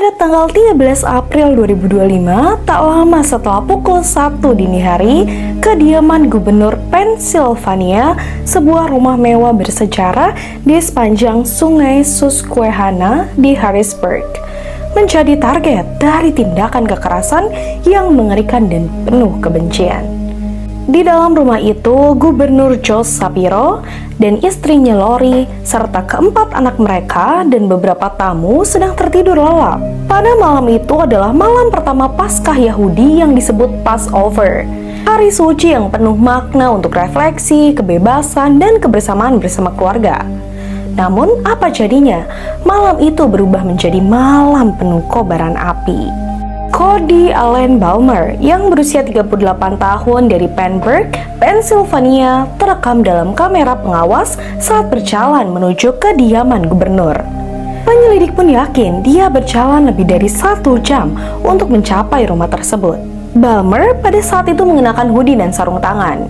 Pada tanggal 13 April 2025, tak lama setelah pukul 1 dini hari, kediaman Gubernur Pennsylvania, sebuah rumah mewah bersejarah di sepanjang Sungai Susquehanna di Harrisburg, menjadi target dari tindakan kekerasan yang mengerikan dan penuh kebencian. Di dalam rumah itu, Gubernur Josh Shapiro dan istrinya Lori, serta keempat anak mereka dan beberapa tamu sedang tertidur lelap. Pada malam itu adalah malam pertama Paskah Yahudi yang disebut Passover, hari suci yang penuh makna untuk refleksi, kebebasan, dan kebersamaan bersama keluarga. Namun, apa jadinya? Malam itu berubah menjadi malam penuh kobaran api. Cody Allen Balmer yang berusia 38 tahun dari Pembroke, Pennsylvania, terekam dalam kamera pengawas saat berjalan menuju kediaman gubernur. Penyelidik pun yakin dia berjalan lebih dari 1 jam untuk mencapai rumah tersebut. Balmer pada saat itu mengenakan hoodie dan sarung tangan.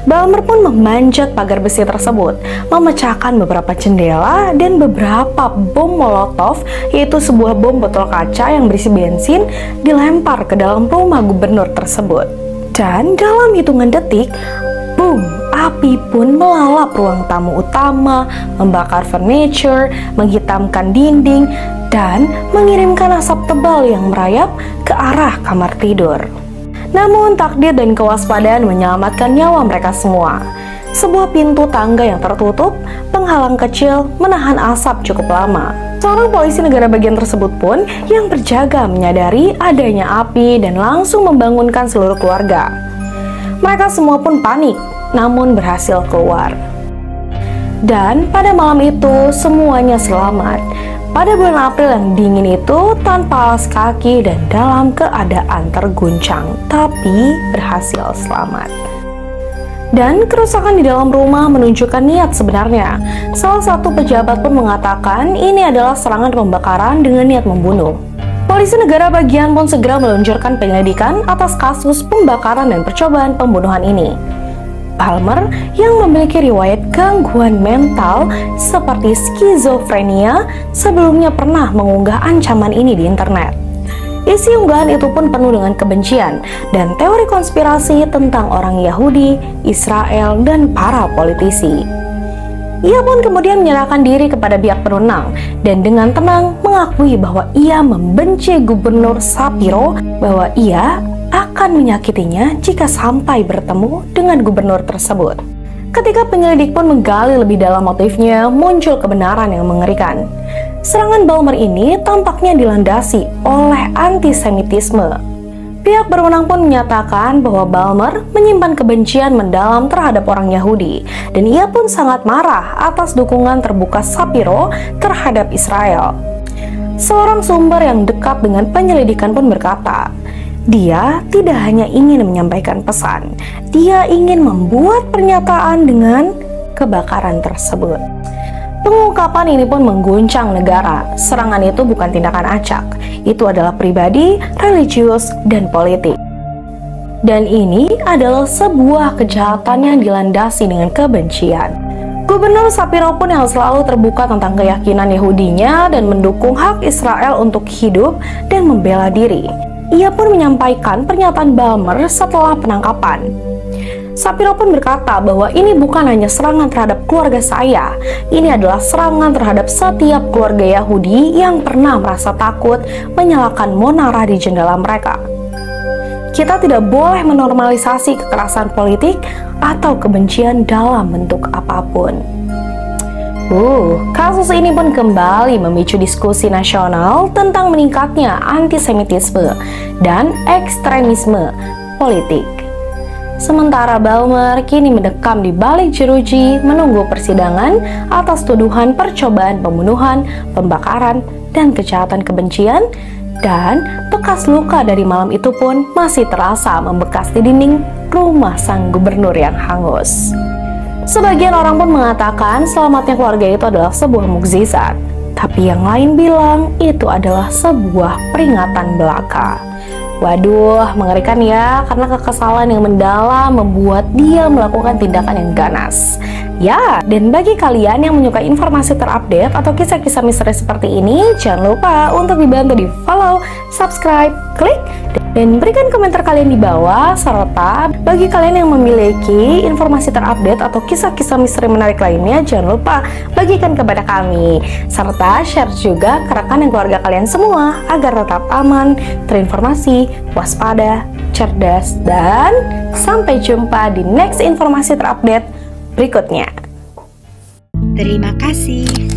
Balmer pun memanjat pagar besi tersebut, memecahkan beberapa jendela dan beberapa bom molotov, yaitu sebuah bom botol kaca yang berisi bensin, dilempar ke dalam rumah gubernur tersebut. Dan dalam hitungan detik, boom, api pun melalap ruang tamu utama, membakar furniture, menghitamkan dinding, dan mengirimkan asap tebal yang merayap ke arah kamar tidur. Namun takdir dan kewaspadaan menyelamatkan nyawa mereka semua. Sebuah pintu tangga yang tertutup, penghalang kecil, menahan asap cukup lama. Seorang polisi negara bagian tersebut pun yang berjaga menyadari adanya api dan langsung membangunkan seluruh keluarga. Mereka semua pun panik, namun berhasil keluar. Dan pada malam itu semuanya selamat. Pada bulan April yang dingin itu, tanpa alas kaki dan dalam keadaan terguncang, tapi berhasil selamat. Dan kerusakan di dalam rumah menunjukkan niat sebenarnya. Salah satu pejabat pun mengatakan ini adalah serangan pembakaran dengan niat membunuh. Polisi negara bagian pun segera meluncurkan penyelidikan atas kasus pembakaran dan percobaan pembunuhan ini. Balmer yang memiliki riwayat gangguan mental seperti skizofrenia sebelumnya pernah mengunggah ancaman ini di internet. Isi unggahan itu pun penuh dengan kebencian dan teori konspirasi tentang orang Yahudi, Israel, dan para politisi. Ia pun kemudian menyerahkan diri kepada pihak berwenang dan dengan tenang mengakui bahwa ia membenci Gubernur Shapiro, bahwa ia akan menyakitinya jika sampai bertemu dengan gubernur tersebut. Ketika penyelidik pun menggali lebih dalam motifnya, muncul kebenaran yang mengerikan. Serangan Balmer ini tampaknya dilandasi oleh antisemitisme. Pihak berwenang pun menyatakan bahwa Balmer menyimpan kebencian mendalam terhadap orang Yahudi, dan ia pun sangat marah atas dukungan terbuka Shapiro terhadap Israel. Seorang sumber yang dekat dengan penyelidikan pun berkata, dia tidak hanya ingin menyampaikan pesan, dia ingin membuat pernyataan dengan kebakaran tersebut. Pengungkapan ini pun mengguncang negara. Serangan itu bukan tindakan acak, itu adalah pribadi, religius, dan politik. Dan ini adalah sebuah kejahatan yang dilandasi dengan kebencian. Gubernur Shapiro pun yang selalu terbuka tentang keyakinan Yahudinya dan mendukung hak Israel untuk hidup dan membela diri. Ia pun menyampaikan pernyataan Balmer setelah penangkapan. Shapiro pun berkata bahwa ini bukan hanya serangan terhadap keluarga saya, ini adalah serangan terhadap setiap keluarga Yahudi yang pernah merasa takut menyalakan menara di jendela mereka. Kita tidak boleh menormalisasi kekerasan politik atau kebencian dalam bentuk apapun. Kasus ini pun kembali memicu diskusi nasional tentang meningkatnya antisemitisme dan ekstremisme politik. Sementara Balmer kini mendekam di balik jeruji menunggu persidangan atas tuduhan percobaan pembunuhan, pembakaran, dan kejahatan kebencian, dan bekas luka dari malam itu pun masih terasa membekas di dinding rumah sang gubernur yang hangus. Sebagian orang pun mengatakan selamatnya keluarga itu adalah sebuah mukjizat, tapi yang lain bilang itu adalah sebuah peringatan belaka. Waduh, mengerikan ya, karena kekesalan yang mendalam membuat dia melakukan tindakan yang ganas. Ya, dan bagi kalian yang menyukai informasi terupdate atau kisah-kisah misteri seperti ini, jangan lupa untuk dibantu di follow, subscribe, klik, dan berikan komentar kalian di bawah. Serta bagi kalian yang memiliki informasi terupdate atau kisah-kisah misteri menarik lainnya, jangan lupa bagikan kepada kami. Serta share juga ke rekan dan keluarga kalian semua agar tetap aman, terinformasi, waspada, cerdas, dan sampai jumpa di next informasi terupdate berikutnya. Terima kasih.